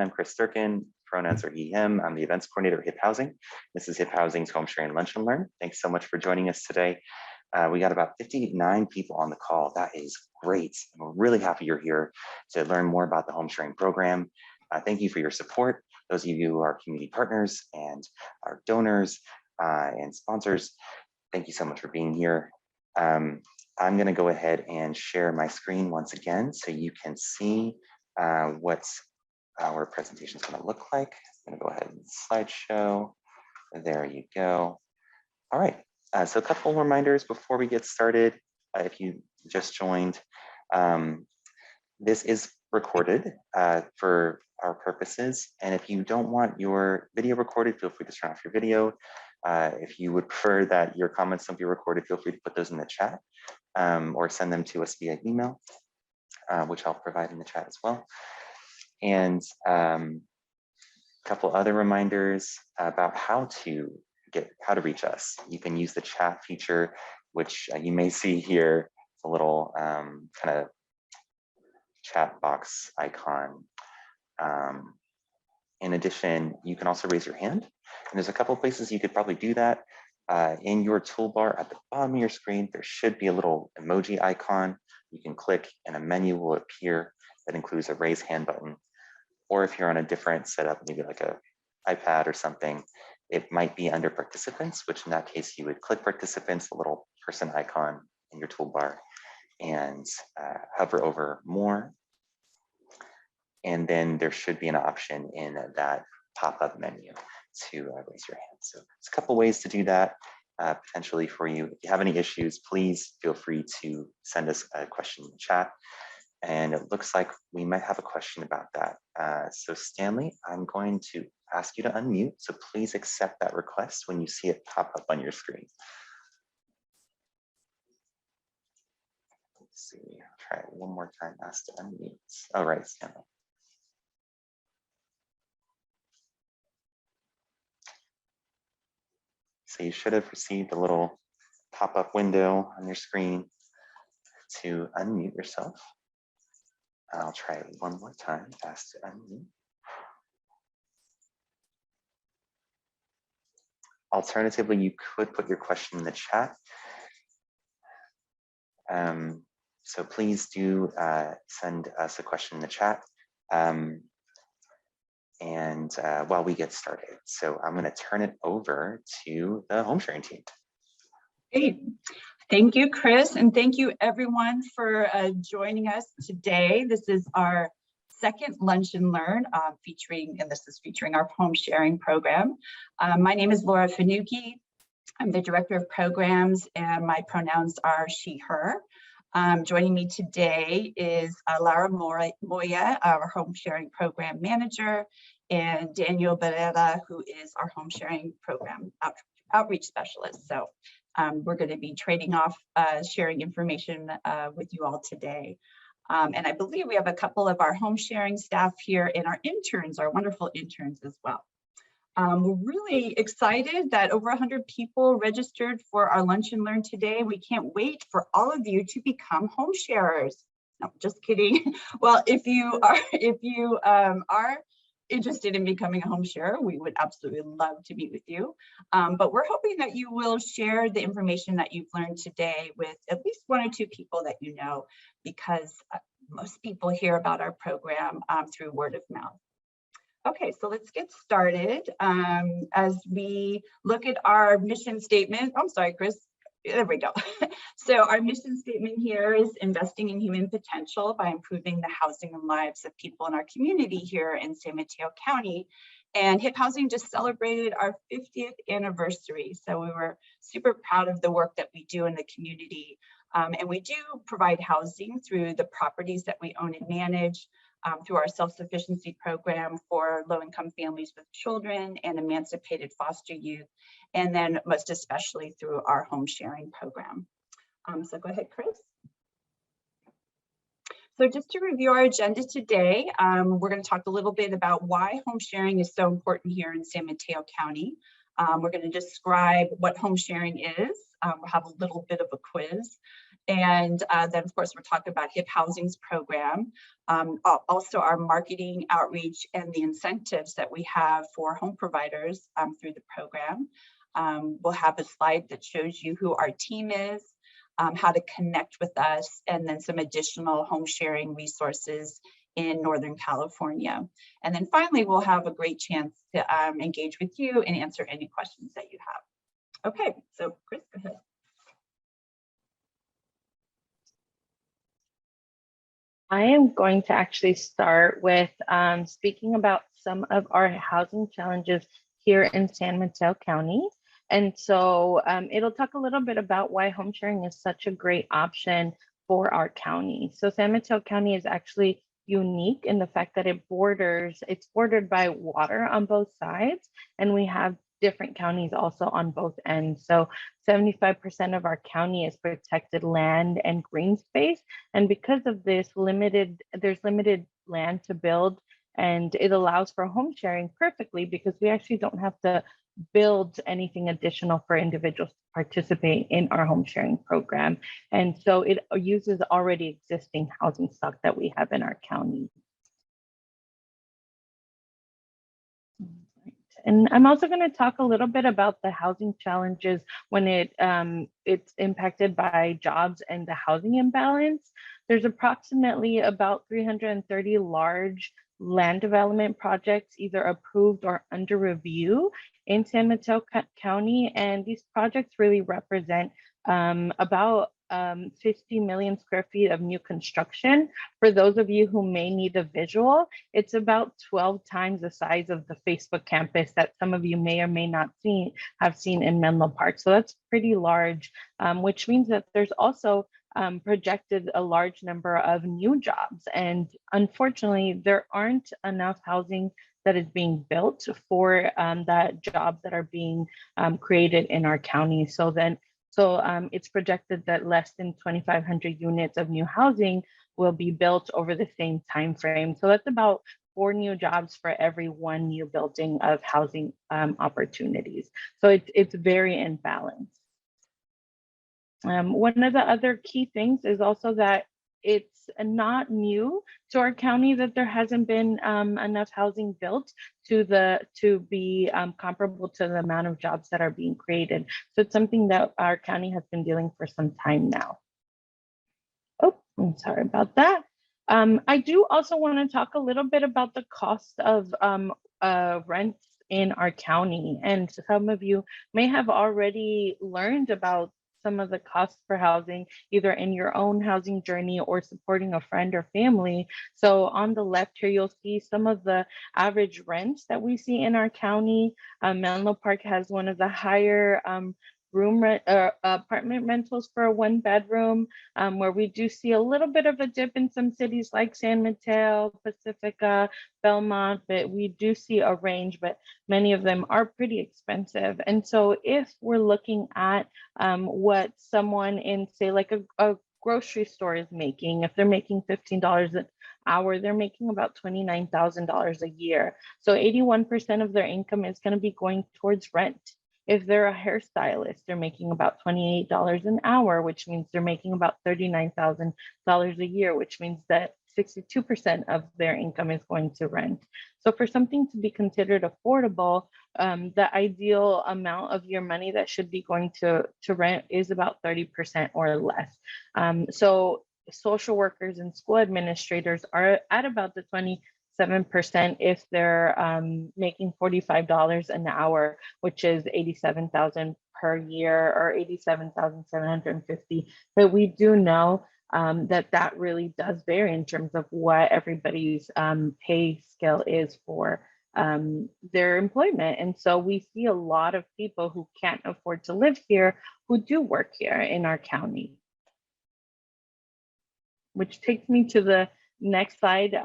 I'm Chris Durkin, pronouns are he, him. I'm the events coordinator at Hip Housing. This is Hip Housing's Home Sharing Lunch and Learn. Thanks so much for joining us today. We got about 59 people on the call. That is great. We're really happy you're here to learn more about the home sharing program. Thank you for your support. Those of you who are community partners and our donors and sponsors, thank you so much for being here. I'm going to go ahead and share my screen once again so you can see what our presentation is going to look like. I'm going to go ahead and slideshow. There you go. All right. So a couple reminders before we get started. If you just joined, this is recorded for our purposes. And if you don't want your video recorded, feel free to turn off your video. If you would prefer that your comments don't be recorded, feel free to put those in the chat or send them to us via email, which I'll provide in the chat as well. And a couple other reminders about how to reach us. You can use the chat feature, which you may see here. It's a little kind of chat box icon. In addition, you can also raise your hand. And there's a couple of places you could probably do that. In your toolbar at the bottom of your screen, there should be a little emoji icon. You can click and a menu will appear that includes a raise hand button. Or if you're on a different setup, maybe like an iPad or something, it might be under participants, which in that case, you would click participants, the little person icon in your toolbar, and hover over more. And then there should be an option in that pop-up menu to raise your hand. So it's a couple ways to do that potentially for you. If you have any issues, please feel free to send us a question in the chat. And it looks like we might have a question about that. So Stanley, I'm going to ask you to unmute. So please accept that request when you see it pop up on your screen. Let's see, I'll try it one more time, ask to unmute. All right, Stanley. So you should have received a little pop-up window on your screen to unmute yourself. I'll try it one more time, ask to unmute. Alternatively, you could put your question in the chat. So please do send us a question in the chat while we get started. So I'm going to turn it over to the home sharing team. Great. Thank you, Chris, and thank you everyone for joining us today. This is our second Lunch and Learn featuring our home sharing program. My name is Laura Finucchi. I'm the Director of Programs and my pronouns are she, her. Joining me today is Lara Moya, our home sharing program manager, and Daniel Barrera, who is our home sharing program outreach specialist. So we're going to be trading off sharing information with you all today. And I believe we have a couple of our home sharing staff here and our interns, our wonderful interns as well. We're really excited that over 100 people registered for our Lunch and Learn today. We can't wait for all of you to become home sharers. No, just kidding. Well, if you are interested in becoming a home sharer, we would absolutely love to meet with you. But we're hoping that you will share the information that you've learned today with at least one or two people that you know, because most people hear about our program through word of mouth. Okay, so let's get started. As we look at our mission statement, I'm sorry, Chris, there we go. So our mission statement here is investing in human potential by improving the housing and lives of people in our community here in San Mateo County. And Hip Housing just celebrated our 50th anniversary. So we were super proud of the work that we do in the community. And we do provide housing through the properties that we own and manage, through our self-sufficiency program for low-income families with children and emancipated foster youth, and then most especially through our home sharing program. So go ahead, Chris. So just to review our agenda today, we're going to talk a little bit about why home sharing is so important here in San Mateo County. We're going to describe what home sharing is. We'll have a little bit of a quiz. And then, of course, we're talking about HIP Housing's program, also our marketing outreach and the incentives that we have for home providers through the program. We'll have a slide that shows you who our team is, how to connect with us, and then some additional home sharing resources in Northern California. And then finally, we'll have a great chance to engage with you and answer any questions that you have. Okay, so Chris, go ahead. I am going to actually start with speaking about some of our housing challenges here in San Mateo County. And so it'll talk a little bit about why home sharing is such a great option for our county. So San Mateo County is actually unique in the fact that it's bordered by water on both sides, and we have different counties also on both ends. So 75% of our county is protected land and green space. And because of this there's limited land to build, and it allows for home sharing perfectly because we actually don't have to build anything additional for individuals to participate in our home sharing program. And so it uses already existing housing stock that we have in our county. And I'm also going to talk a little bit about the housing challenges when it's impacted by jobs and the housing imbalance. There's approximately about 330 large land development projects either approved or under review in San Mateo County. And these projects really represent about 50 million square feet of new construction. For those of you who may need a visual, it's about 12 times the size of the Facebook campus that some of you may or may not have seen in Menlo Park. So that's pretty large, which means that there's also projected a large number of new jobs. And unfortunately, there aren't enough housing that is being built for that jobs that are being created in our county. So it's projected that less than 2,500 units of new housing will be built over the same time frame. So that's about 4 new jobs for every 1 new building of housing opportunities. So it's very imbalanced. One of the other key things is also that it's not new to our county that there hasn't been enough housing built to be comparable to the amount of jobs that are being created. So it's something that our county has been dealing for some time now. Oh, I'm sorry about that. I do also want to talk a little bit about the cost of rents in our county. And some of you may have already learned about some of the costs for housing, either in your own housing journey or supporting a friend or family. So on the left here, you'll see some of the average rents that we see in our county. Menlo Park has one of the higher apartment rentals for a 1-bedroom, where we do see a little bit of a dip in some cities like San Mateo, Pacifica, Belmont, but we do see a range, but many of them are pretty expensive. And so if we're looking at what someone in, say, like a grocery store is making, if they're making $15 an hour, they're making about $29,000 a year. So 81% of their income is going to be going towards rent. If they're a hairstylist, they're making about $28 an hour, which means they're making about $39,000 a year, which means that 62% of their income is going to rent. So for something to be considered affordable, the ideal amount of your money that should be going to rent is about 30% or less. So social workers and school administrators are at about the 27% if they're making $45 an hour, which is $87,000 per year or $87,750. But we do know that really does vary in terms of what everybody's pay scale is for their employment. And so we see a lot of people who can't afford to live here who do work here in our county. Which takes me to the next slide,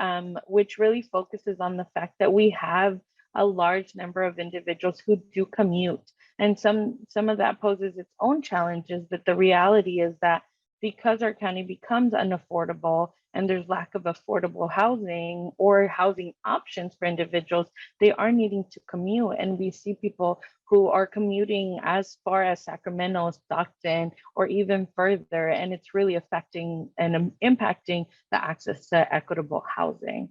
which really focuses on the fact that we have a large number of individuals who do commute. And some of that poses its own challenges, but the reality is that because our county becomes unaffordable and there's lack of affordable housing or housing options for individuals, they are needing to commute. And we see people who are commuting as far as Sacramento, Stockton, or even further, and it's really affecting and impacting the access to equitable housing.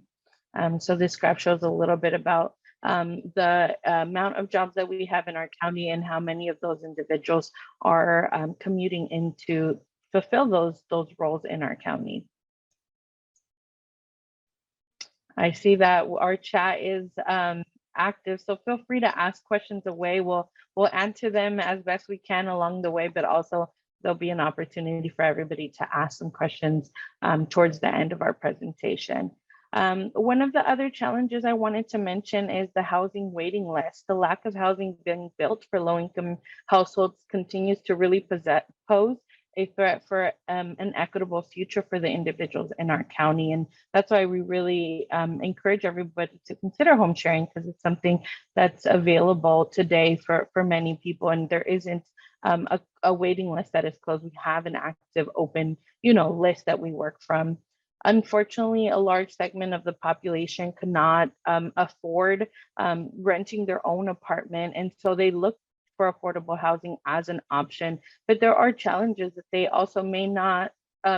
So this graph shows a little bit about the amount of jobs that we have in our county and how many of those individuals are commuting in to fulfill those roles in our county. I see that our chat is active, so feel free to ask questions away. We'll answer them as best we can along the way, but also there'll be an opportunity for everybody to ask some questions towards the end of our presentation. One of the other challenges I wanted to mention is the housing waiting list. The lack of housing being built for low-income households continues to really pose a threat for an equitable future for the individuals in our county. And that's why we really encourage everybody to consider home sharing, because it's something that's available today for many people. And there isn't a waiting list that is closed. We have an active open, list that we work from. Unfortunately, a large segment of the population could not afford renting their own apartment. And so they look for affordable housing as an option, but there are challenges that they also may not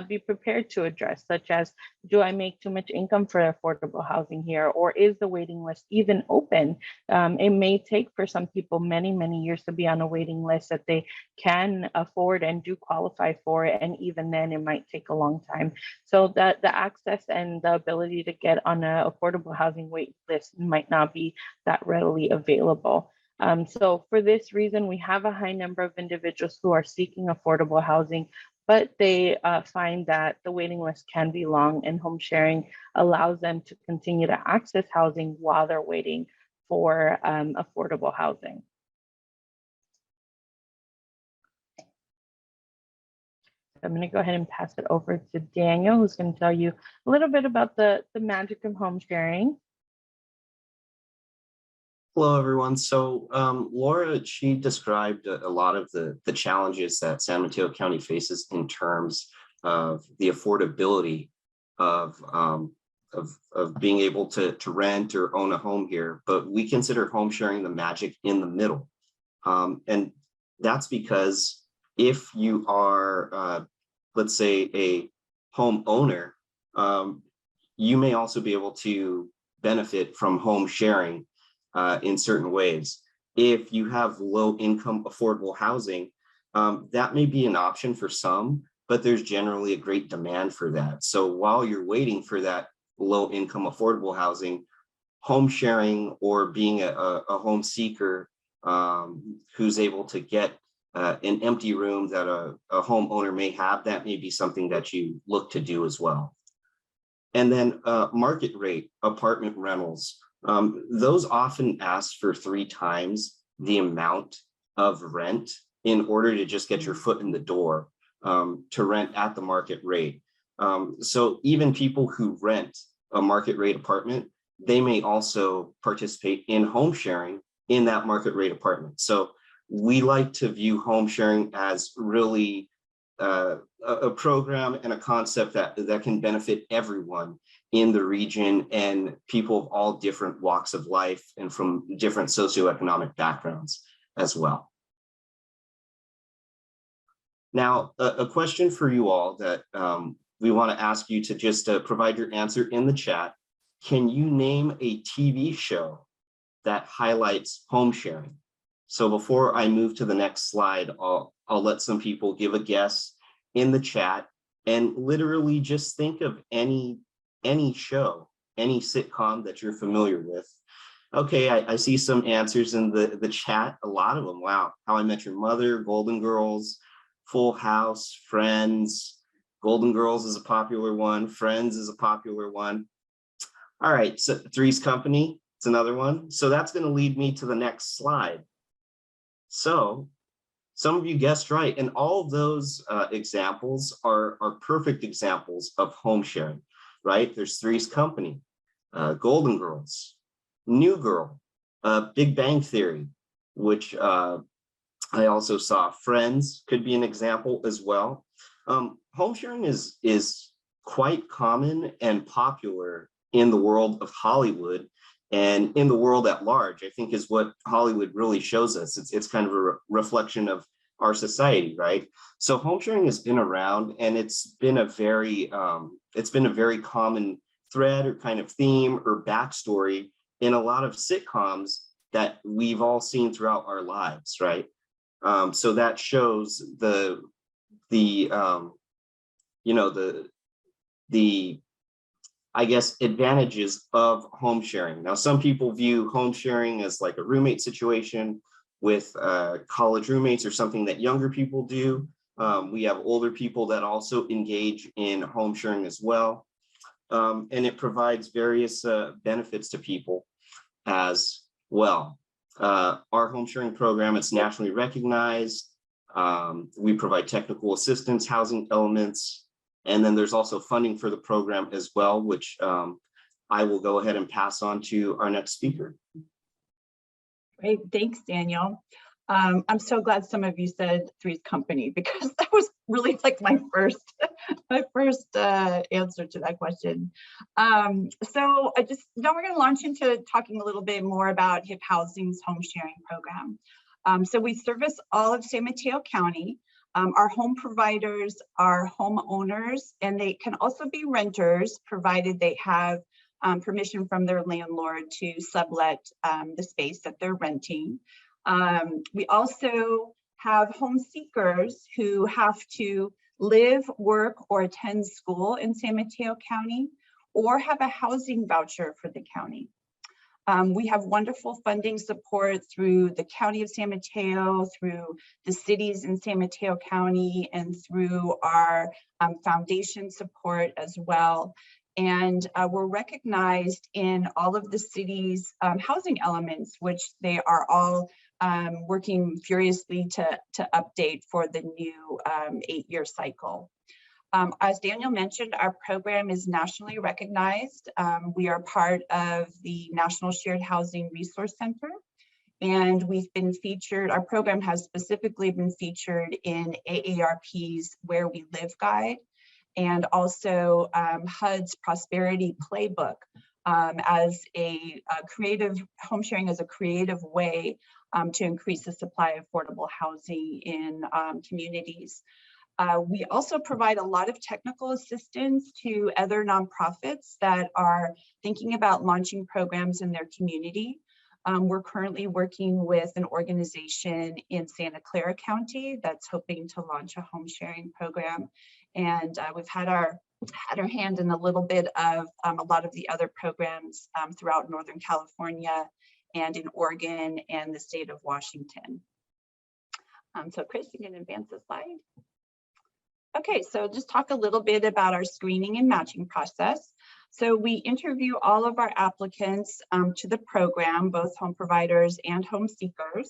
be prepared to address, such as, do I make too much income for affordable housing here? Or is the waiting list even open? It may take for some people many, many years to be on a waiting list that they can afford and do qualify for it. And even then it might take a long time. So that the access and the ability to get on an affordable housing wait list might not be that readily available. So for this reason, we have a high number of individuals who are seeking affordable housing, but they find that the waiting list can be long, and home sharing allows them to continue to access housing while they're waiting for affordable housing. I'm going to go ahead and pass it over to Daniel, who's going to tell you a little bit about the magic of home sharing. Hello, everyone. So Laura, she described a lot of the challenges that San Mateo County faces in terms of the affordability of being able to rent or own a home here. But we consider home sharing the magic in the middle. And that's because if you are, let's say, a home owner, you may also be able to benefit from home sharing in certain ways. If you have low income affordable housing, that may be an option for some, but there's generally a great demand for that. So while you're waiting for that low income affordable housing, home sharing or being a home seeker who's able to get an empty room that a homeowner may have, that may be something that you look to do as well. And then market rate apartment rentals. Those often ask for 3 times the amount of rent in order to just get your foot in the door to rent at the market rate. So even people who rent a market rate apartment, they may also participate in home sharing in that market rate apartment. So we like to view home sharing as really a program and a concept that can benefit everyone in the region and people of all different walks of life and from different socioeconomic backgrounds as well. Now, a question for you all that we want to ask you to just provide your answer in the chat. Can you name a TV show that highlights home sharing? So before I move to the next slide, I'll let some people give a guess in the chat, and literally just think of any show, any sitcom that you're familiar with. Okay, I see some answers in the chat, a lot of them. Wow, How I Met Your Mother, Golden Girls, Full House, Friends. Golden Girls is a popular one. Friends is a popular one. All right, so Three's Company, it's another one. So that's going to lead me to the next slide. So some of you guessed right, and all of those examples are perfect examples of home sharing, right? There's Three's Company, Golden Girls, New Girl, Big Bang Theory, which I also saw. Friends could be an example as well. home sharing is quite common and popular in the world of Hollywood and in the world at large. I think is what Hollywood really shows us. It's kind of a reflection of our society, right? So home sharing has been around, and it's been a very common thread or kind of theme or backstory in a lot of sitcoms that we've all seen throughout our lives, right? So that shows the I guess advantages of home sharing. Now, some people view home sharing as like a roommate situation with college roommates or something that younger people do. We have older people that also engage in home sharing as well. And it provides various benefits to people as well. Our home sharing program, it's nationally recognized. We provide technical assistance, housing elements, and then there's also funding for the program as well, which I will go ahead and pass on to our next speaker. Great, thanks, Daniel. I'm so glad some of you said Three's Company, because that was really like my first answer to that question. So now we're going to launch into talking a little bit more about HIP Housing's home sharing program. So we service all of San Mateo County. Our home providers are homeowners, and they can also be renters, provided they have permission from their landlord to sublet the space that they're renting. We also have home seekers who have to live, work, or attend school in San Mateo County, or have a housing voucher for the county. We have wonderful funding support through the County of San Mateo, through the cities in San Mateo County, and through our foundation support as well. And we're recognized in all of the city's housing elements, which they are all working furiously to update for the new 8-year cycle. As Daniel mentioned, our program is nationally recognized. We are part of the National Shared Housing Resource Center, and we've been featured, our program has specifically been featured in AARP's Where We Live guide, and also HUD's Prosperity Playbook as a creative, home sharing as a creative way to increase the supply of affordable housing in communities. We also provide a lot of technical assistance to other nonprofits that are thinking about launching programs in their community. We're currently working with an organization in Santa Clara County that's hoping to launch a home sharing program. And we've had our hand in a little bit of a lot of the other programs throughout Northern California and in Oregon and the state of Washington. So Chris, you can advance the slide. Okay, so just talk a little bit about our screening and matching process. So we interview all of our applicants to the program, both home providers and home seekers.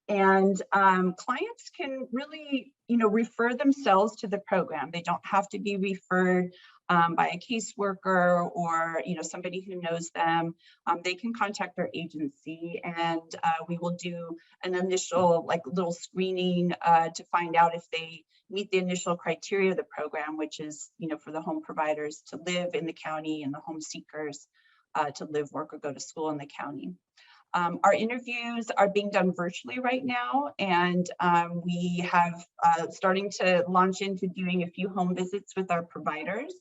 And clients can really, refer themselves to the program. They don't have to be referred by a caseworker or, somebody who knows them. They can contact our agency, and we will do an initial little screening to find out if they meet the initial criteria of the program, which is, for the home providers to live in the county and the home seekers to live, work, or go to school in the county. Our interviews are being done virtually right now, and we have starting to launch into doing a few home visits with our providers.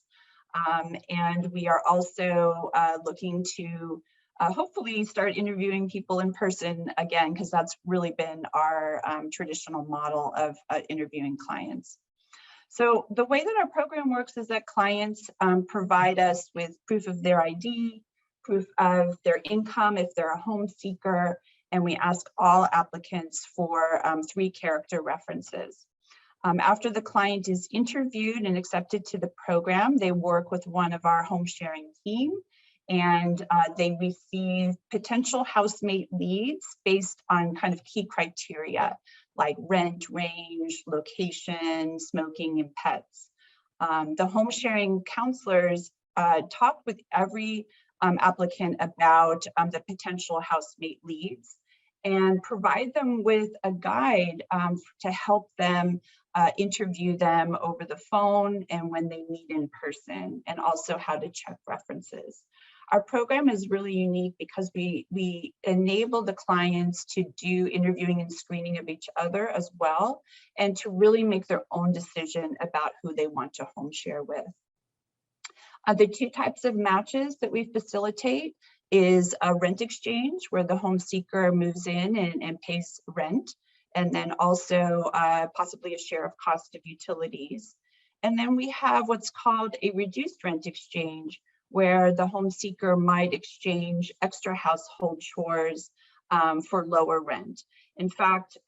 And we are also looking to hopefully start interviewing people in person again, because that's really been our traditional model of interviewing clients. So the way that our program works is that clients provide us with proof of their ID, proof of their income if they're a home seeker, and we ask all applicants for 3 character references. After the client is interviewed and accepted to the program, they work with one of our home sharing team, and they receive potential housemate leads based on kind of key criteria like rent, range, location, smoking, and pets. The home sharing counselors talk with every applicant about the potential housemate leads and provide them with a guide to help them interview them over the phone and when they meet in person, and also how to check references. Our program is really unique because we enable the clients to do interviewing and screening of each other as well, and to really make their own decision about who they want to home share with. The two types of matches that we facilitate is a rent exchange, where the home seeker moves in and pays rent, and then also possibly a share of cost of utilities. And then we have what's called a reduced rent exchange, where the home seeker might exchange extra household chores for lower rent. In fact,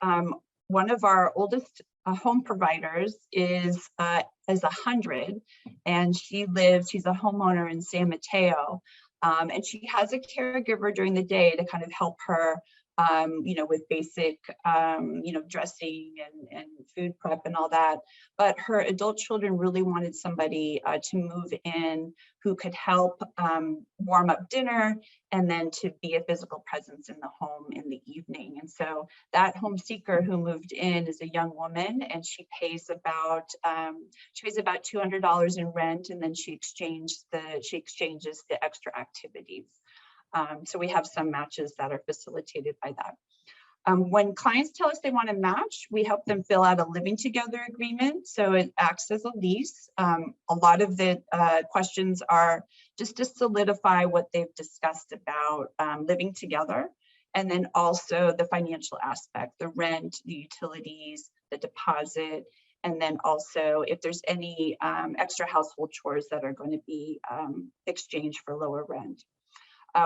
one of our oldest home providers is 100, and she's a homeowner in San Mateo, and she has a caregiver during the day to kind of help her, with basic, dressing and food prep and all that. But her adult children really wanted somebody to move in who could help warm up dinner, and then to be a physical presence in the home in the evening. And so that home seeker who moved in is a young woman, and she pays about $200 in rent, and then she exchanges the extra activities. So we have some matches that are facilitated by that. When clients tell us they want to match, we help them fill out a living together agreement. So it acts as a lease. A lot of the questions are just to solidify what they've discussed about living together. And then also the financial aspect, the rent, the utilities, the deposit, and then also if there's any extra household chores that are going to be exchanged for lower rent.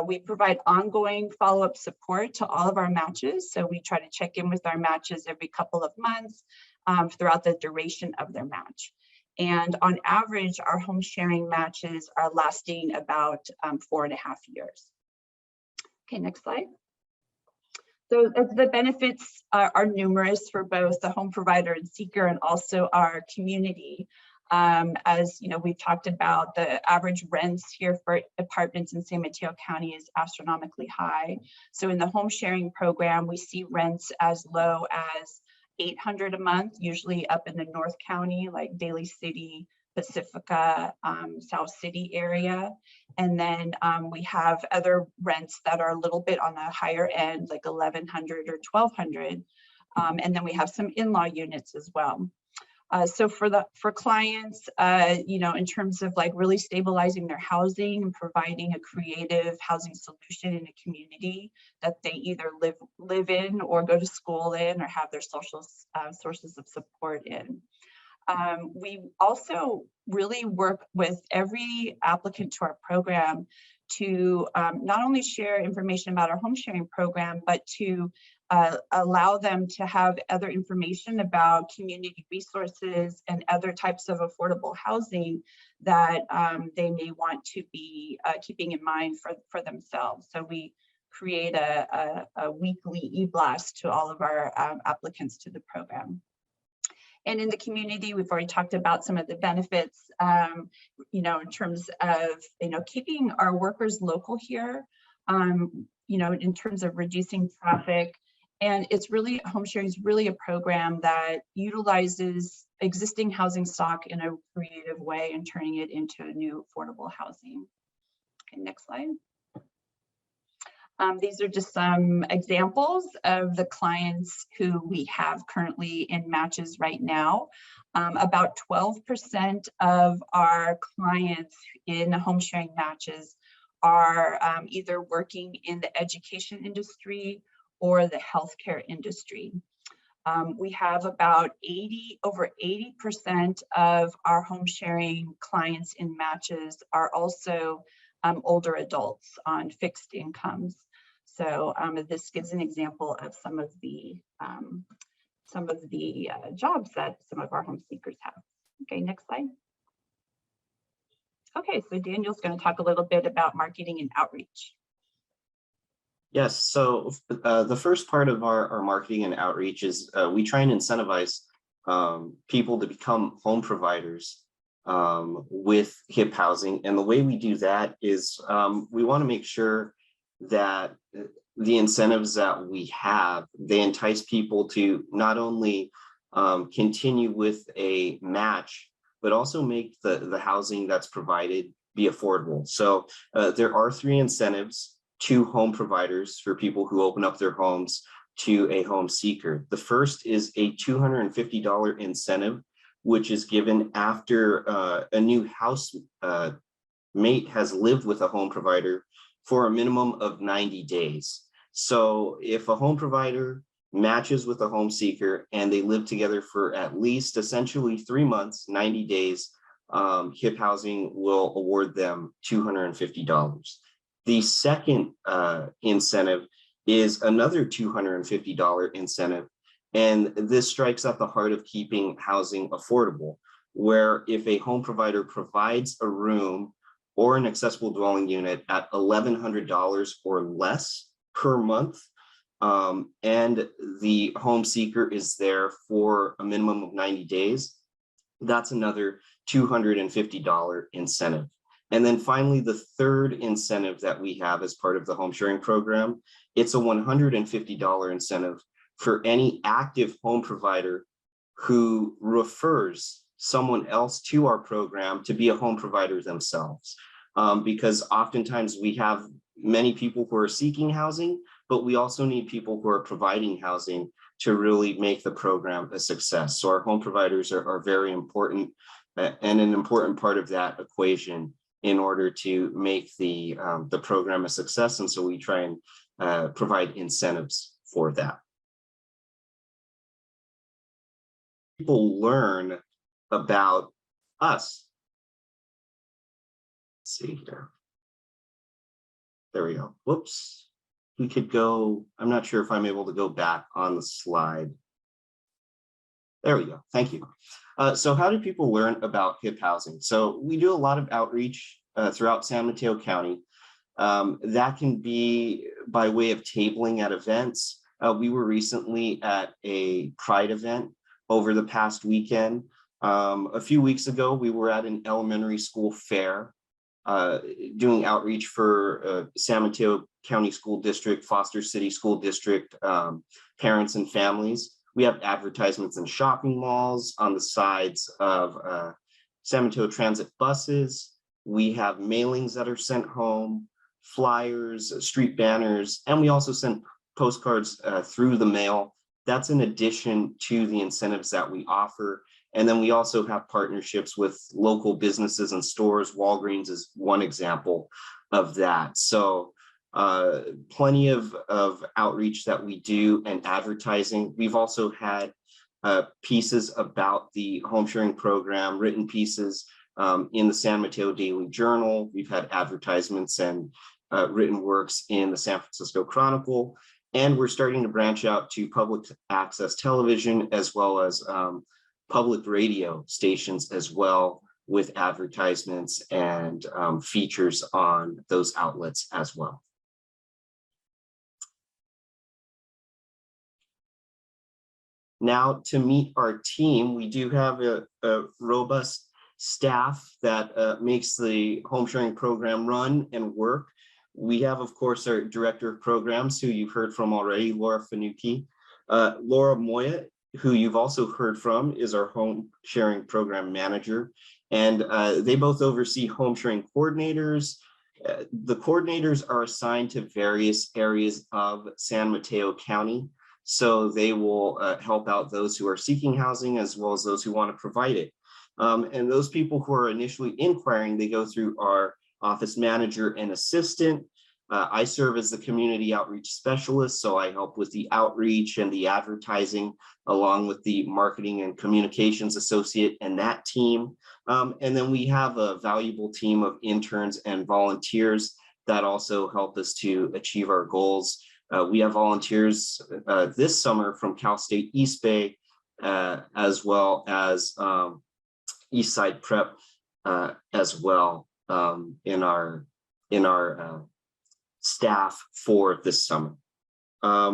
We provide ongoing follow-up support to all of our matches. So we try to check in with our matches every couple of months throughout the duration of their match. And on average, our home sharing matches are lasting about 4.5 years. Okay, next slide. So the benefits are numerous for both the home provider and seeker, and also our community. As you know, we've talked about, the average rents here for apartments in San Mateo County is astronomically high. So in the home sharing program, we see rents as low as $800 a month, usually up in the North County, like Daly City, Pacifica, South City area. And then we have other rents that are a little bit on the higher end, like $1,100 or $1,200. And then we have some in-law units as well. So for clients, in terms of like really stabilizing their housing and providing a creative housing solution in a community that they either live in or go to school in, or have their social sources of support in. We also really work with every applicant to our program to not only share information about our home sharing program, but to allow them to have other information about community resources and other types of affordable housing that they may want to be keeping in mind for themselves. So we create a weekly e-blast to all of our applicants to the program. And in the community, we've already talked about some of the benefits, in terms of, keeping our workers local here, in terms of reducing traffic. And it's really, home sharing is really a program that utilizes existing housing stock in a creative way and turning it into a new affordable housing. Okay, next slide. These are just some examples of the clients who we have currently in matches right now. About 12% of our clients in home sharing matches are either working in the education industry or the healthcare industry. We have about over 80% of our home sharing clients in matches are also older adults on fixed incomes. So this gives an example of some of the jobs that some of our home seekers have. Okay, next slide. Okay, so Daniel's going to talk a little bit about marketing and outreach. Yes, so the first part of our marketing and outreach is we try and incentivize people to become home providers with HIP housing. And the way we do that is we want to make sure that the incentives that we have, they entice people to not only continue with a match, but also make the housing that's provided be affordable. So there are 3 incentives to home providers for people who open up their homes to a home seeker. The first is a $250 incentive, which is given after a new house mate has lived with a home provider for a minimum of 90 days. So if a home provider matches with a home seeker and they live together for at least essentially 3 months, 90 days, HIP Housing will award them $250. The second incentive is another $250 incentive. And this strikes at the heart of keeping housing affordable, where if a home provider provides a room or an accessible dwelling unit at $1,100 or less per month, and the home seeker is there for a minimum of 90 days, that's another $250 incentive. And then finally, the third incentive that we have as part of the home sharing program, it's a $150 incentive for any active home provider who refers someone else to our program to be a home provider themselves. Because oftentimes we have many people who are seeking housing, but we also need people who are providing housing to really make the program a success. So our home providers are very important and an important part of that equation in order to make the program a success. And so we try and provide incentives for that. People learn about us. Let's see here. There we go. Whoops. We could go, I'm not sure if I'm able to go back on the slide. There we go. Thank you. So how do people learn about HIP housing? So we do a lot of outreach throughout San Mateo County. That can be by way of tabling at events. We were recently at a Pride event over the past weekend. A few weeks ago, we were at an elementary school fair doing outreach for San Mateo County School District, Foster City School District, parents and families. We have advertisements in shopping malls, on the sides of San Mateo Transit buses. We have mailings that are sent home, flyers, street banners, and we also send postcards through the mail. That's in addition to the incentives that we offer. And then we also have partnerships with local businesses and stores. Walgreens is one example of that. So plenty of outreach that we do and advertising. We've also had pieces about the home sharing program, written pieces in the San Mateo Daily Journal. We've had advertisements and written works in the San Francisco Chronicle. And we're starting to branch out to public access television as well as public radio stations as well, with advertisements and features on those outlets as well. Now, to meet our team, we do have a robust staff that makes the home sharing program run and work. We have, of course, our director of programs, who you've heard from already, Laura Fanucchi. Laura Moya, who you've also heard from, is our home sharing program manager. And they both oversee home sharing coordinators. The coordinators are assigned to various areas of San Mateo County. So they will help out those who are seeking housing as well as those who want to provide it. And those people who are initially inquiring, they go through our office manager and assistant. I serve as the community outreach specialist, so I help with the outreach and the advertising, along with the marketing and communications associate and that team. And then we have a valuable team of interns and volunteers that also help us to achieve our goals. We have volunteers this summer from Cal State East Bay, as well as Eastside Prep as well in our staff for this summer.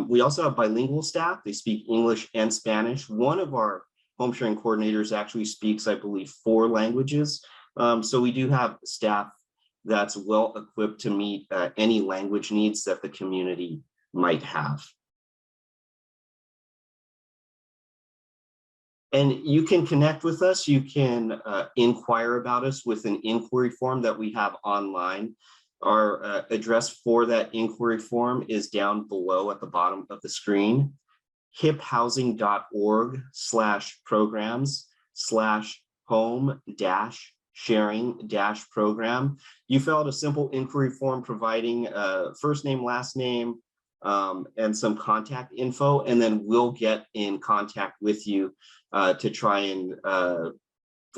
We also have bilingual staff. They speak English and Spanish. One of our home sharing coordinators actually speaks, I believe, 4 languages. So we do have staff that's well equipped to meet any language needs that the community might have. And you can connect with us. You can inquire about us with an inquiry form that we have online. Our address for that inquiry form is down below at the bottom of the screen, hiphousing.org/programs/home-sharing-program. You fill out a simple inquiry form providing first name, last name, and some contact info, and then we'll get in contact with you to try and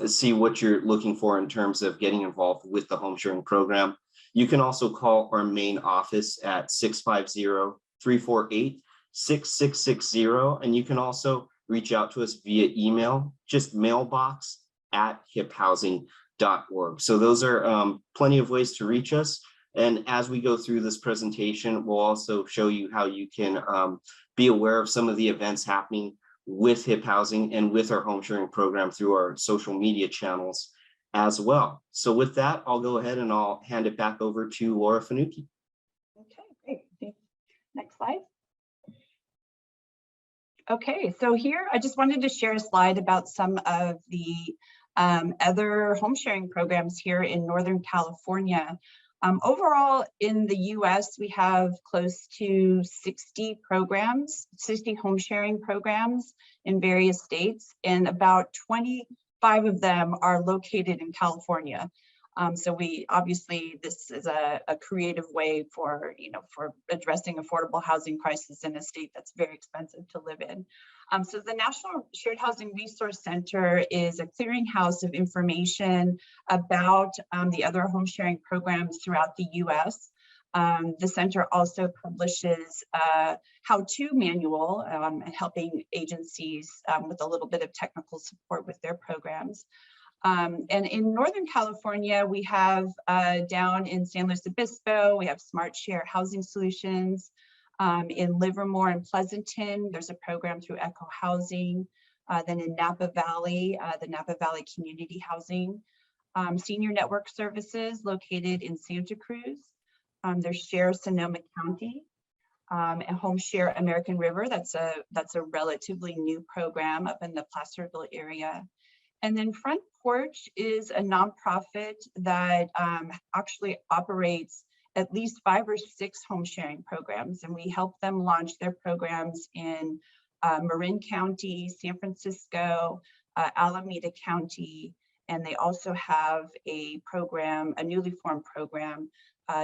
see what you're looking for in terms of getting involved with the home sharing program. You can also call our main office at 650-348-6660, and you can also reach out to us via email, just mailbox@hiphousing.org. So those are plenty of ways to reach us. And as we go through this presentation, we'll also show you how you can be aware of some of the events happening with Hip Housing and with our home sharing program through our social media channels as well. So with that, I'll go ahead and I'll hand it back over to Laura Fanucchi. Okay, great. Next slide. Okay, so here I just wanted to share a slide about some of the other home sharing programs here in Northern California. Overall, in the US, we have close to 60 programs, 60 home sharing programs in various states, and about 25 of them are located in California. So obviously this is a creative way for addressing affordable housing crisis in a state that's very expensive to live in. So the National Shared Housing Resource Center is a clearinghouse of information about the other home sharing programs throughout the US. The center also publishes a how-to manual helping agencies with a little bit of technical support with their programs. And in Northern California, we have down in San Luis Obispo, we have Smart Share Housing Solutions. In Livermore and Pleasanton, there's a program through Echo Housing. Then in Napa Valley, the Napa Valley Community Housing. Senior Network Services located in Santa Cruz. There's Share Sonoma County. And Home Share American River, that's a relatively new program up in the Placerville area. And then Front Porch is a nonprofit that actually operates at least 5 or 6 home sharing programs, and we help them launch their programs in Marin County, San Francisco, Alameda County, and they also have a program, a newly formed program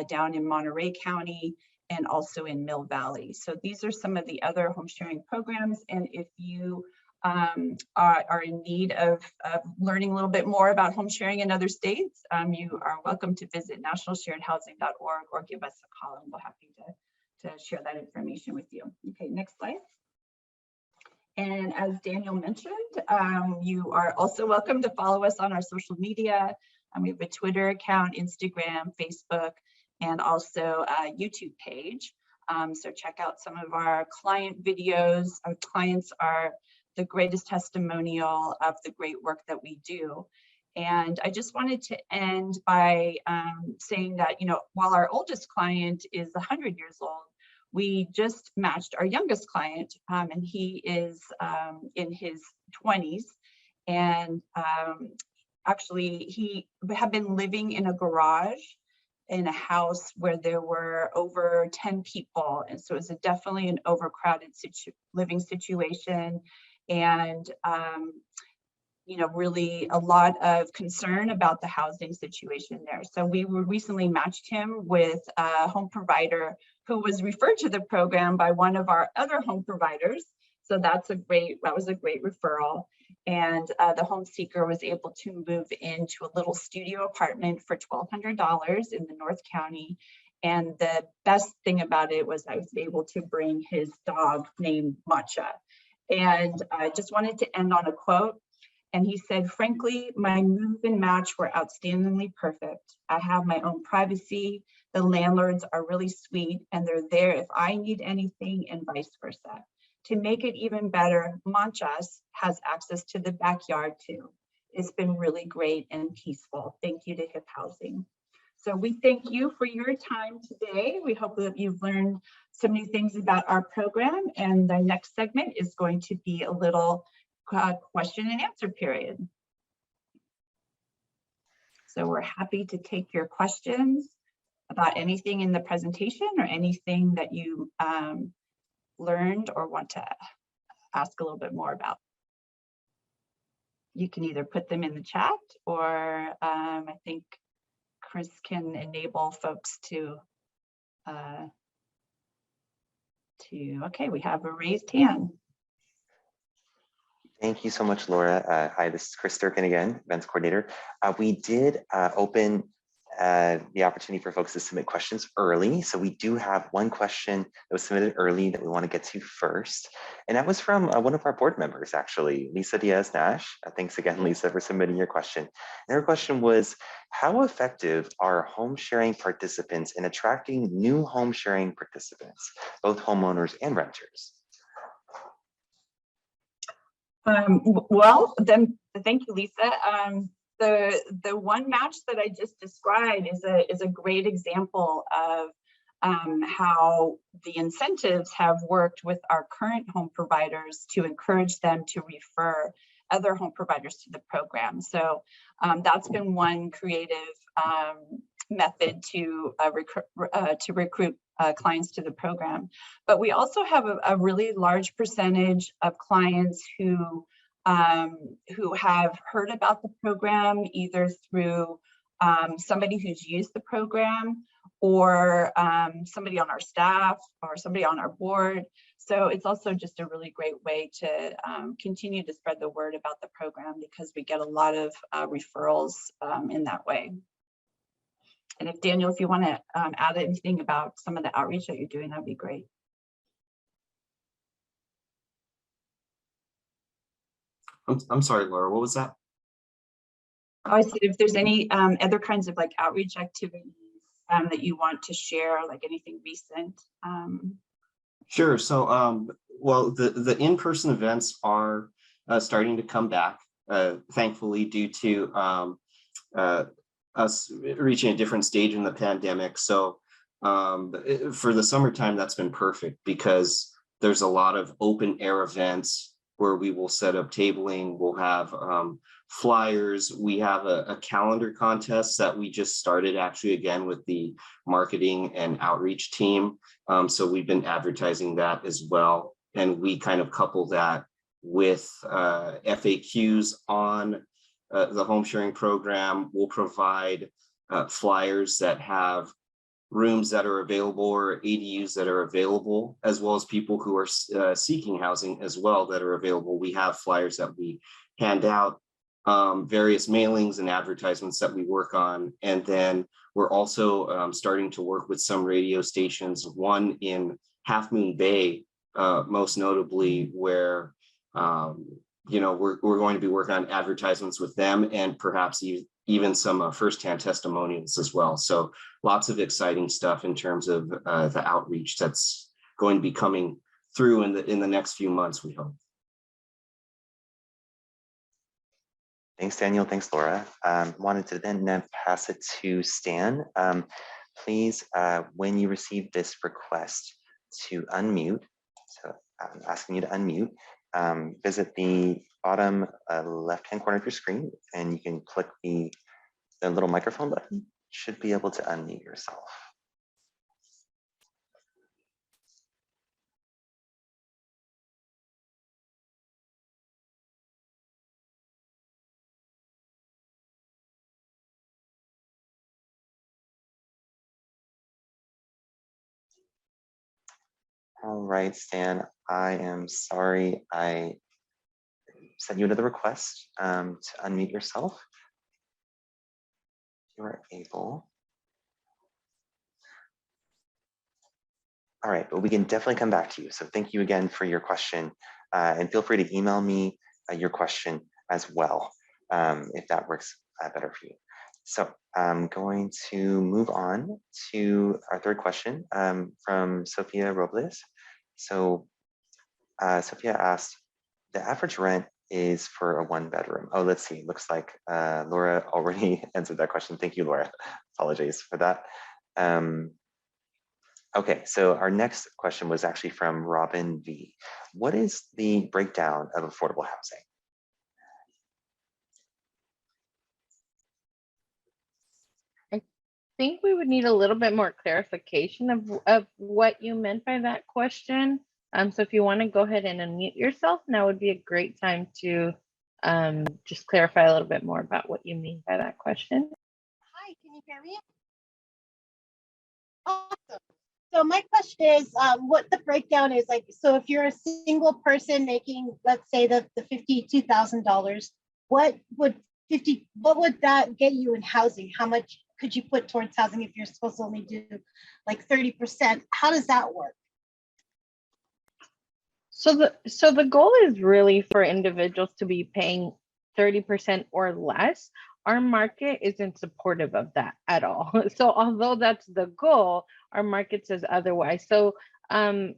down in Monterey County and also in Mill Valley. So these are some of the other home sharing programs, and if you are in need of learning a little bit more about home sharing in other states, you are welcome to visit nationalsharedhousing.org or give us a call, and we're happy to share that information with you. Okay, next slide. And as Daniel mentioned, you are also welcome to follow us on our social media. We have a Twitter account, Instagram, Facebook, and also a YouTube page. So check out some of our client videos. Our clients are the greatest testimonial of the great work that we do. And I just wanted to end by saying that, while our oldest client is 100 years old, we just matched our youngest client, and he is in his 20s. And actually, he had been living in a garage in a house where there were over 10 people. And so it was definitely an overcrowded living situation. And really a lot of concern about the housing situation there. So we recently matched him with a home provider who was referred to the program by one of our other home providers. So that was a great referral. And the home seeker was able to move into a little studio apartment for $1,200 in the North County. And the best thing about it was I was able to bring his dog named Matcha. And I just wanted to end on a quote. And he said, "Frankly, my move and match were outstandingly perfect. I have my own privacy. The landlords are really sweet, and they're there if I need anything, and vice versa. To make it even better, Manchas has access to the backyard too. It's been really great and peaceful. Thank you to Hip Housing." So we thank you for your time today. We hope that you've learned some new things about our program, and the next segment is going to be a little question and answer period. So we're happy to take your questions about anything in the presentation or anything that you learned or want to ask a little bit more about. You can either put them in the chat or I think Chris can enable folks to, okay, we have a raised hand. Thank you so much, Laura. Hi, this is Chris Durkin again, events coordinator. We did open the opportunity for folks to submit questions early. So we do have one question that was submitted early that we want to get to first. And that was from one of our board members, actually, Lisa Diaz-Nash. Thanks again, Lisa, for submitting your question. And her question was, how effective are home sharing participants in attracting new home sharing participants, both homeowners and renters? Well, then thank you, Lisa. The one match that I just described is a great example of how the incentives have worked with our current home providers to encourage them to refer other home providers to the program. So that's been one creative method to recruit clients to the program. But we also have a really large percentage of clients who have heard about the program either through somebody who's used the program or somebody on our staff or somebody on our board. So it's also just a really great way to continue to spread the word about the program because we get a lot of referrals in that way. And if Daniel, if you want to add anything about some of the outreach that you're doing, that'd be great. I'm sorry, Laura, what was that? Oh, I said if there's any other kinds of like outreach activities that you want to share, like anything recent. Sure. So, well, the in-person events are starting to come back, thankfully, due to us reaching a different stage in the pandemic. So for the summertime, that's been perfect because there's a lot of open air events where we will set up tabling, we'll have flyers, we have a calendar contest that we just started actually again with the marketing and outreach team. So we've been advertising that as well. And we kind of couple that with FAQs on the home sharing program. Will provide flyers that have rooms that are available or ADUs that are available, as well as people who are seeking housing as well that are available. We have flyers that we hand out, various mailings and advertisements that we work on. And then we're also starting to work with some radio stations, one in Half Moon Bay, most notably, where you know, we're going to be working on advertisements with them and perhaps even some firsthand testimonials as well. So lots of exciting stuff in terms of the outreach that's going to be coming through in the next few months, we hope. Thanks, Daniel. Thanks, Laura. Wanted to then pass it to Stan. Please, when you receive this request to unmute, so I'm asking you to unmute, visit the bottom left-hand corner of your screen and you can click the little microphone button. Should be able to unmute yourself. All right, Stan, I am sorry I sent you another request to unmute yourself. If you are able. All right, but we can definitely come back to you. So thank you again for your question and feel free to email me your question as well if that works better for you. So I'm going to move on to our third question from Sophia Robles. So Sophia asked, the average rent is for a 1-bedroom. Oh, let's see. Looks like Laura already answered that question. Thank you, Laura. Apologies for that. Okay, so our next question was actually from Robin V. What is the breakdown of affordable housing? think we would need a little bit more clarification of what you meant by that question. So if you want to go ahead and unmute yourself, now would be a great time to just clarify a little bit more about what you mean by that question. Hi, can you hear me? Awesome. So my question is what the breakdown is like. So if you're a single person making, let's say the $52,000, what would that get you in housing? How much could you put towards housing if you're supposed to only do like 30%? How does that work? So the goal is really for individuals to be paying 30% or less. Our market isn't supportive of that at all. So although that's the goal, our market says otherwise. So when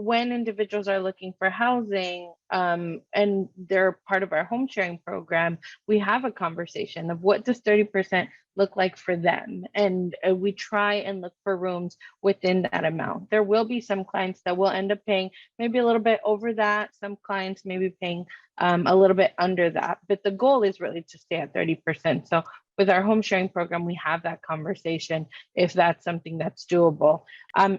individuals are looking for housing and they're part of our home sharing program, we have a conversation of what does 30% look like for them, and we try and look for rooms within that amount. There will be some clients that will end up paying maybe a little bit over that, some clients maybe paying a little bit under that, but the goal is really to stay at 30%. So with our home sharing program, we have that conversation if that's something that's doable.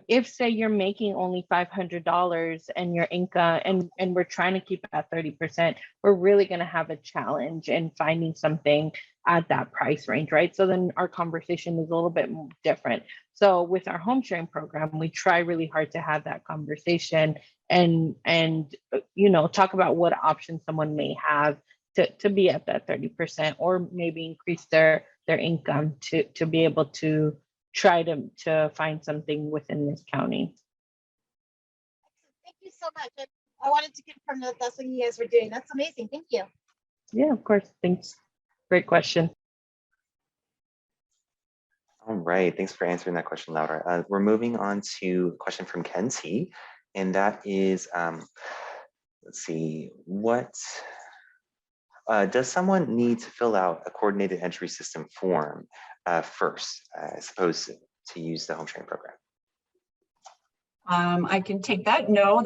If say you're making only $500 and your income, and we're trying to keep it at 30%, we're really going to have a challenge in finding something at that price range, right? So then our conversation is a little bit different. So with our home sharing program, we try really hard to have that conversation and talk about what options someone may have to be at that 30%, or maybe increase their income to be able to try to find something within this county. Thank you so much. I wanted to confirm that that's what you guys were doing. That's amazing. Thank you. Yeah, of course. Thanks. Great question. All right, thanks for answering that question, Laura. We're moving on to a question from Ken T, and that is, let's see, what does someone need to fill out a coordinated entry system form first, as opposed to use the home sharing program? I can take that. No,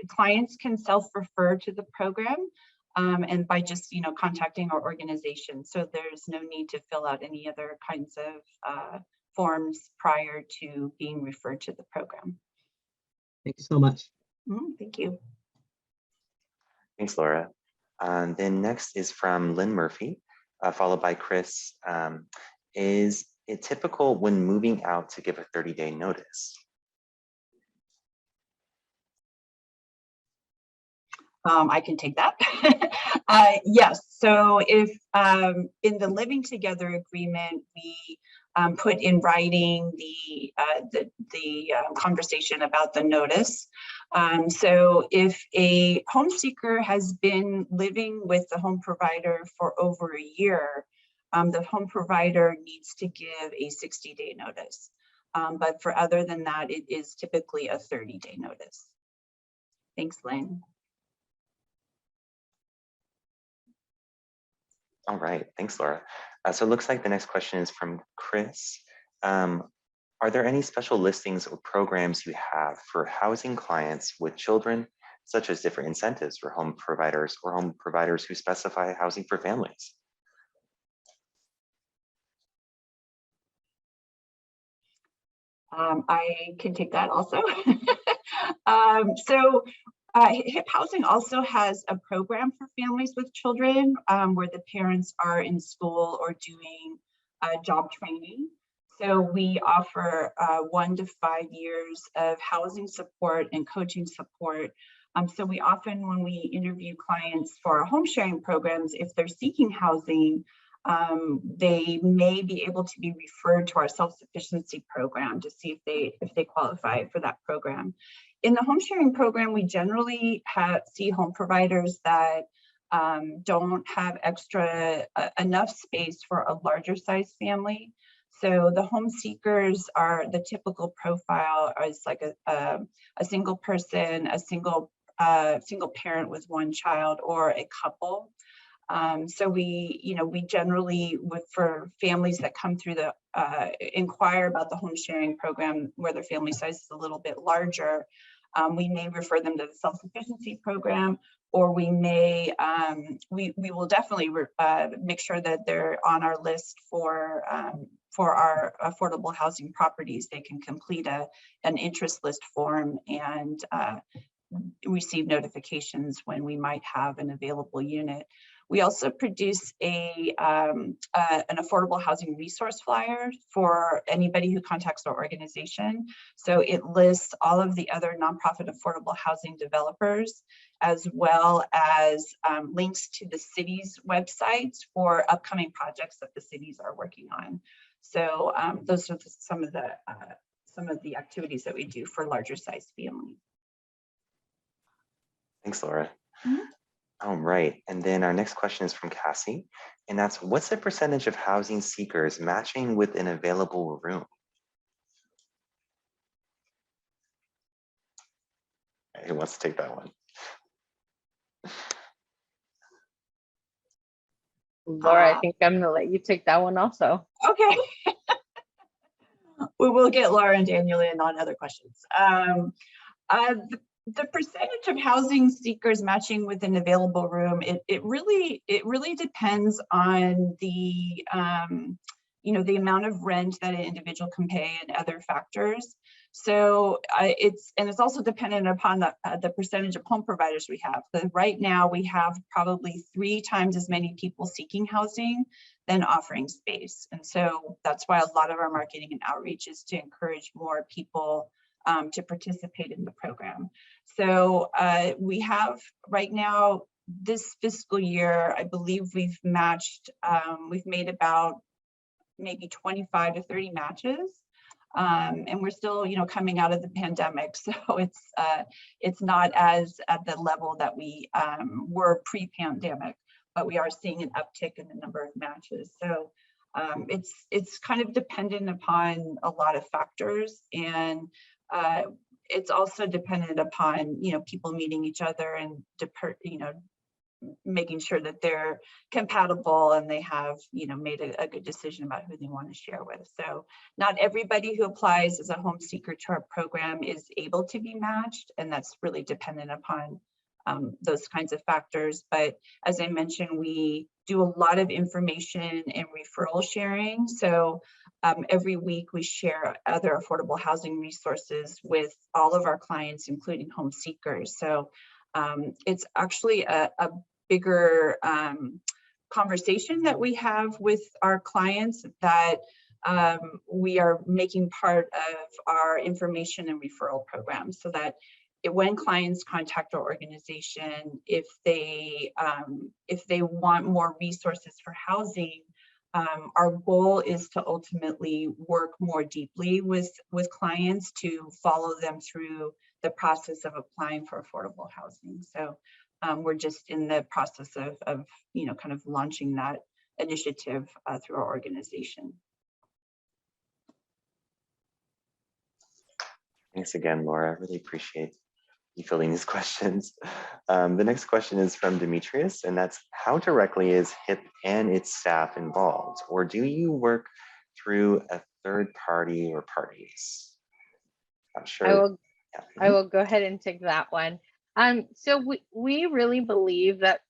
clients can self-refer to the program and by just contacting our organization. So there's no need to fill out any other kinds of forms prior to being referred to the program. Thank you so much. Thank you. Thanks, Laura. Then next is from Lynn Murphy, followed by Chris. Is it typical when moving out to give a 30-day notice? I can take that. Yes. So if in the living together agreement, we put in writing the conversation about the notice. So if a home seeker has been living with the home provider for over a year, the home provider needs to give a 60-day notice. But for other than that, it is typically a 30-day notice. Thanks, Lynn. All right, thanks, Laura. So it looks like the next question is from Chris. Are there any special listings or programs you have for housing clients with children, such as different incentives for home providers or home providers who specify housing for families? I can take that also. HIP Housing also has a program for families with children where the parents are in school or doing job training. So we offer 1 to 5 years of housing support and coaching support. So we often, when we interview clients for our home sharing programs, if they're seeking housing, they may be able to be referred to our self-sufficiency program to see if they qualify for that program. In the home sharing program, we generally see home providers that don't have enough space for a larger size family. So the home seekers are the typical profile is like a single person, a single parent with 1 child, or a couple. So we generally, for families that come through the inquire about the home sharing program where their family size is a little bit larger, we may refer them to the self-sufficiency program, or we may, we will definitely make sure that they're on our list for our affordable housing properties. They can complete an interest list form and receive notifications when we might have an available unit. We also produce an affordable housing resource flyer for anybody who contacts our organization. So it lists all of the other nonprofit affordable housing developers, as well as links to the city's websites for upcoming projects that the cities are working on. So those are some of the activities that we do for larger size families. Thanks, Laura. Mhm. All right, and then our next question is from Cassie, and that's, what's the percentage of housing seekers matching with an available room? Who wants to take that one? Laura, I think I'm gonna let you take that one also. Okay. We will get Laura and Daniel in on other questions. The percentage of housing seekers matching with an available room, it really depends on the the amount of rent that an individual can pay and other factors. So it's also dependent upon the percentage of home providers we have. So right now we have probably 3 times as many people seeking housing than offering space. And so that's why a lot of our marketing and outreach is to encourage more people to participate in the program. So we have right now, this fiscal year, I believe we've matched, we've made about maybe 25 to 30 matches. And we're still, coming out of the pandemic. So it's not as at the level that we were pre-pandemic, but we are seeing an uptick in the number of matches. So it's kind of dependent upon a lot of factors, and it's also dependent upon, people meeting each other and, making sure that they're compatible and they have, made a good decision about who they want to share with. So not everybody who applies as a home seeker to our program is able to be matched, and that's really dependent upon those kinds of factors. But as I mentioned, we do a lot of information and referral sharing. So every week we share other affordable housing resources with all of our clients, including home seekers. So it's actually a bigger conversation that we have with our clients that we are making part of our information and referral program, so that when clients contact our organization, if they want more resources for housing, our goal is to ultimately work more deeply with clients to follow them through the process of applying for affordable housing. So we're just in the process of kind of launching that initiative through our organization. Thanks again, Laura. I really appreciate you filling these questions. The next question is from Demetrius, and that's, how directly is HIP and its staff involved, or do you work through a third party or parties? I'm sure. I will go ahead and take that one. So we really believe that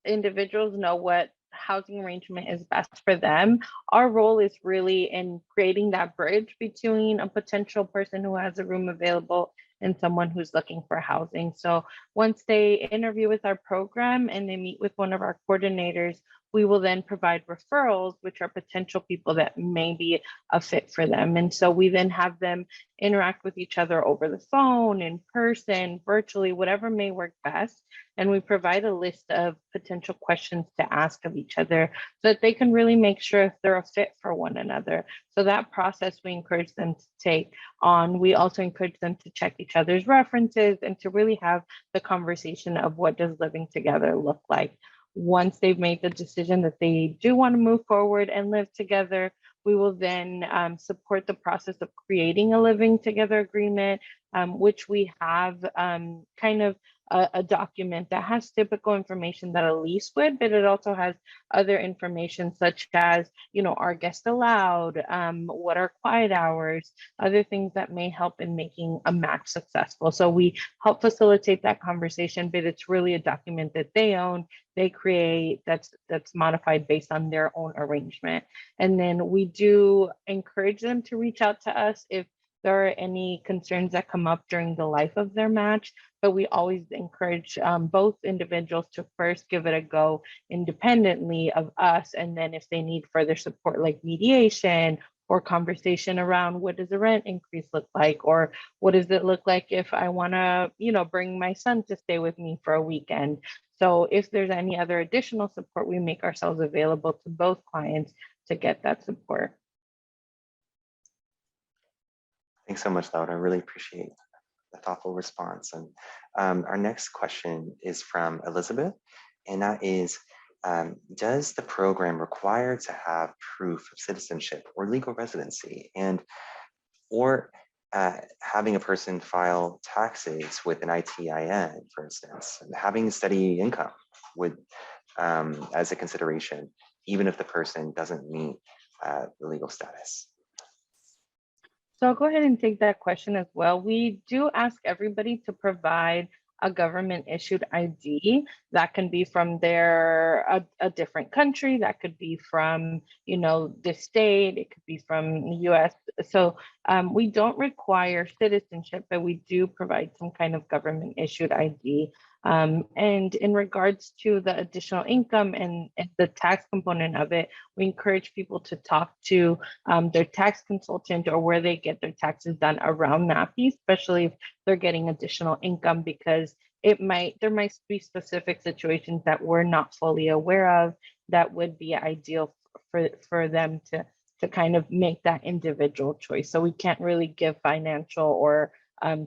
individuals know what housing arrangement is best for them. Our role is really in creating that bridge between a potential person who has a room available and someone who's looking for housing. So once they interview with our program and they meet with one of our coordinators, we will then provide referrals, which are potential people that may be a fit for them. And so we then have them interact with each other over the phone, in person, virtually, whatever may work best. And we provide a list of potential questions to ask of each other so that they can really make sure if they're a fit for one another. So that process we encourage them to take on. We also encourage them to check each other's references and to really have the conversation of what does living together look like. Once they've made the decision that they do want to move forward and live together, we will then support the process of creating a living together agreement, which we have kind of a document that has typical information that a lease would, but it also has other information such as, are guests allowed, what are quiet hours, other things that may help in making a match successful. So we help facilitate that conversation, but it's really a document that they own, they create, that's modified based on their own arrangement. And then we do encourage them to reach out to us if there are any concerns that come up during the life of their match, but we always encourage both individuals to first give it a go independently of us. And then if they need further support like mediation or conversation around what does a rent increase look like, or what does it look like if I want to, bring my son to stay with me for a weekend. So if there's any other additional support, we make ourselves available to both clients to get that support. Thanks so much, Laura. I really appreciate the thoughtful response. And our next question is from Elizabeth, and that is, does the program require to have proof of citizenship or legal residency, or having a person file taxes with an ITIN, for instance, and having steady income would as a consideration, even if the person doesn't meet the legal status? So I'll go ahead and take that question as well. We do ask everybody to provide a government issued ID. That can be from a different country, that could be from, the state, it could be from the US. So we don't require citizenship, but we do provide some kind of government issued ID. And in regards to the additional income and the tax component of it, we encourage people to talk to their tax consultant or where they get their taxes done around that piece, especially if they're getting additional income, because there might be specific situations that we're not fully aware of that would be ideal for them to kind of make that individual choice. So we can't really give financial or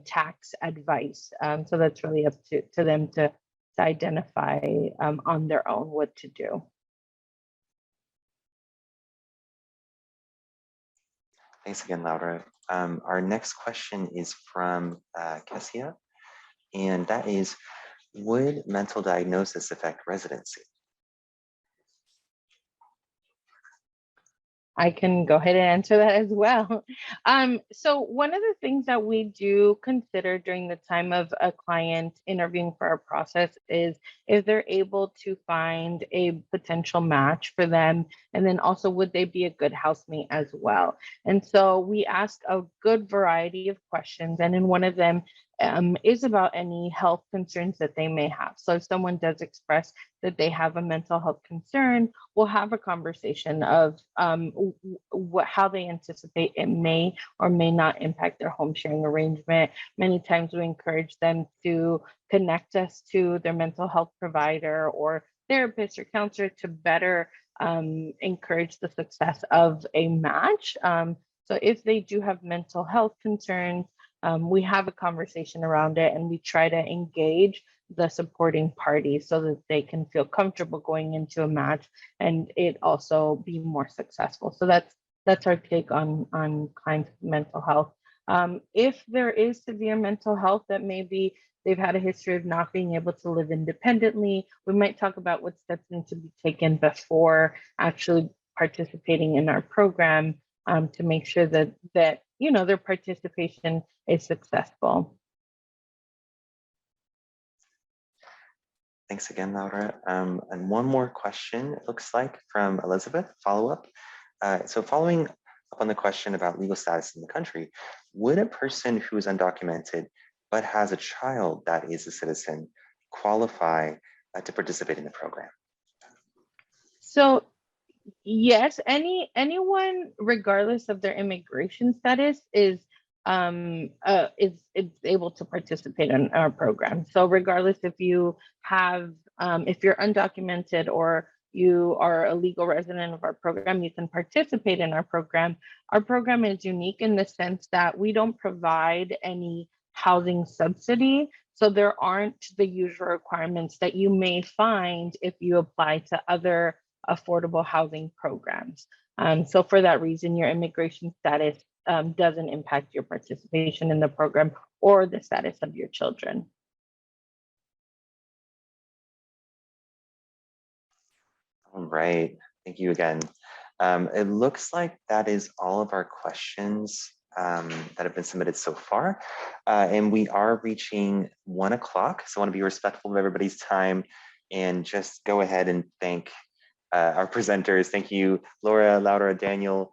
tax advice. So that's really up to them to identify on their own what to do. Thanks again, Laura. Our next question is from Kessia, and that is, would mental diagnosis affect residency? I can go ahead and answer that as well. So one of the things that we do consider during the time of a client interviewing for our process is if they're able to find a potential match for them, and then also would they be a good housemate as well. And so we ask a good variety of questions, and in one of them is about any health concerns that they may have. So if someone does express that they have a mental health concern, we'll have a conversation of how they anticipate it may or may not impact their home sharing arrangement. Many times we encourage them to connect us to their mental health provider or therapist or counselor to better encourage the success of a match. So if they do have mental health concerns, we have a conversation around it, and we try to engage the supporting parties so that they can feel comfortable going into a match and it also be more successful. So that's our take on clients' mental health. If there is severe mental health that maybe they've had a history of not being able to live independently, we might talk about what steps need to be taken before actually participating in our program to make sure that their participation is successful. Thanks again, Laura. And one more question, it looks like, from Elizabeth, follow-up. So following up on the question about legal status in the country, would a person who is undocumented but has a child that is a citizen qualify to participate in the program? So yes, anyone, regardless of their immigration status, is able to participate in our program. So regardless if you have, if you're undocumented or you are a legal resident of our program, you can participate in our program. Our program is unique in the sense that we don't provide any housing subsidy. So there aren't the usual requirements that you may find if you apply to other affordable housing programs. So for that reason, your immigration status doesn't impact your participation in the program or the status of your children. All right, thank you again. It looks like that is all of our questions that have been submitted so far. And we are reaching 1 o'clock, so I want to be respectful of everybody's time and just go ahead and thank our presenters. Thank you, Laura, Laura, Daniel,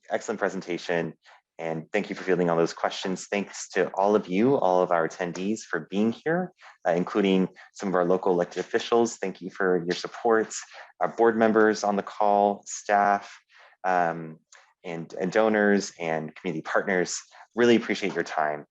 excellent presentation. And thank you for fielding all those questions. Thanks to all of you, all of our attendees for being here, including some of our local elected officials. Thank you for your support. Our board members on the call, staff, and donors and community partners. Really appreciate your time.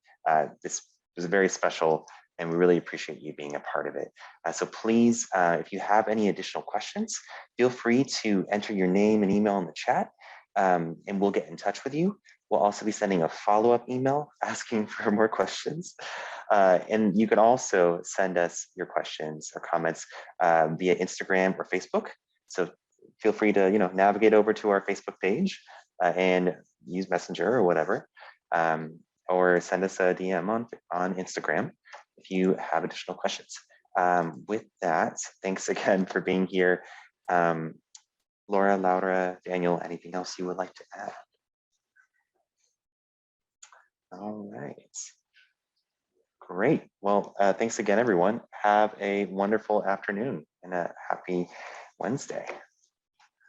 This was very special and we really appreciate you being a part of it. So please, if you have any additional questions, feel free to enter your name and email in the chat and we'll get in touch with you. We'll also be sending a follow-up email asking for more questions. And you can also send us your questions or comments via Instagram or Facebook. So feel free to navigate over to our Facebook page and use Messenger or whatever, or send us a DM on Instagram if you have additional questions. With that, thanks again for being here. Laura, Laura, Daniel, anything else you would like to add? All right. Great. Well, thanks again, everyone. Have a wonderful afternoon and a happy Wednesday.